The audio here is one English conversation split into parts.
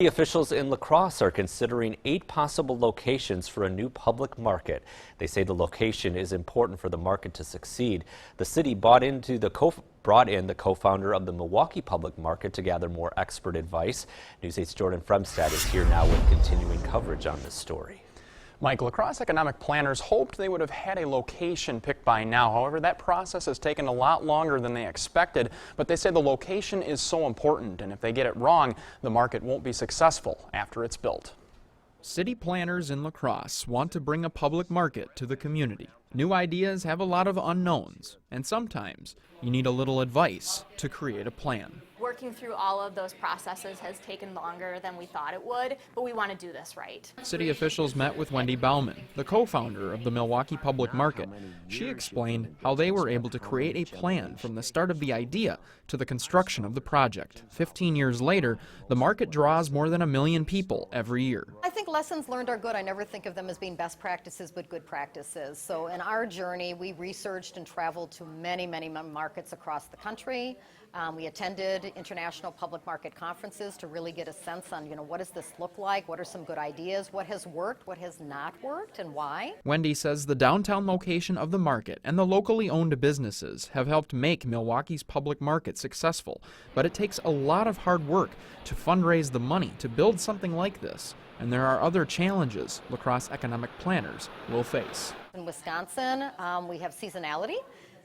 The officials in La Crosse are considering 8 possible locations for a new public market. They say the location is important for the market to succeed. The city brought in the co-founder of the Milwaukee Public Market to gather more expert advice. News 8's Jordan Fremstad is here now with continuing coverage on this story. Mike, La Crosse economic planners hoped they would have had a location picked by now. However, that process has taken a lot longer than they expected. But they say the location is so important, and if they get it wrong, the market won't be successful after it's built. City planners in La Crosse want to bring a public market to the community. New ideas have a lot of unknowns, and sometimes you need a little advice to create a plan. Working through all of those processes has taken longer than we thought it would, but we want to do this right. City officials met with Wendy Bauman, the co-founder of the Milwaukee Public Market. She explained how they were able to create a plan from the start of the idea to the construction of the project. 15 years later, the market draws more than 1 million people every year. I think lessons learned are good. I never think of them as being best practices, but good practices. So in our journey, we researched and traveled to many markets across the country. We attended international public market conferences to really get a sense on, what does this look like? What are some good ideas? What has worked? What has not worked, and why? Wendy says the downtown location of the market and the locally owned businesses have helped make Milwaukee's public market successful. But it takes a lot of hard work to fundraise the money to build something like this. And there are other challenges La Crosse economic planners will face. In Wisconsin, we have seasonality.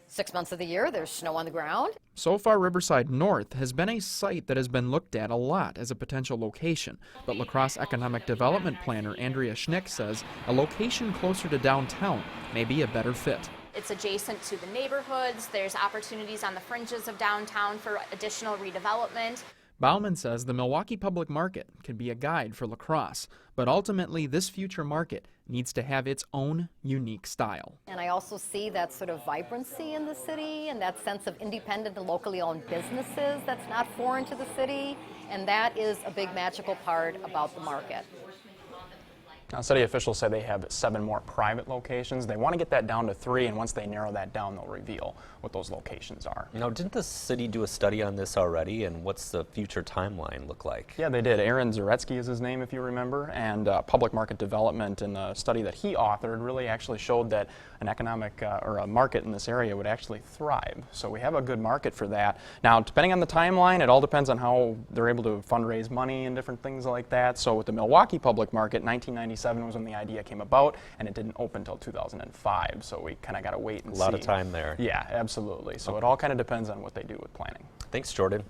6 months of the year, there's snow on the ground. So far, Riverside North has been a site that has been looked at a lot as a potential location. But La Crosse economic development planner Andrea Schnick says a location closer to downtown may be a better fit. It's adjacent to the neighborhoods. There's opportunities on the fringes of downtown for additional redevelopment. Bauman says the Milwaukee Public Market can be a guide for La Crosse, but ultimately this future market needs to have its own unique style. And I also see that sort of vibrancy in the city and that sense of independent and locally owned businesses that's not foreign to the city, and that is a big magical part about the market. Now, city officials say they have 7 more private locations. They want to get that down to 3, and once they narrow that down, they'll reveal what those locations are. Now, didn't the city do a study on this already, and what's the future timeline look like? Yeah, they did. Aaron Zaretsky is his name, if you remember, and public market development in a study that he authored really actually showed that an economic or a market in this area would actually thrive. So we have a good market for that. Now, depending on the timeline, it all depends on how they're able to fundraise money and different things like that. So with the Milwaukee Public Market, 1997 was when the idea came about, and it didn't open until 2005. So we kind of got to wait and see. A lot of time there. Yeah, absolutely. So it all kind of depends on what they do with planning. Thanks, Jordan.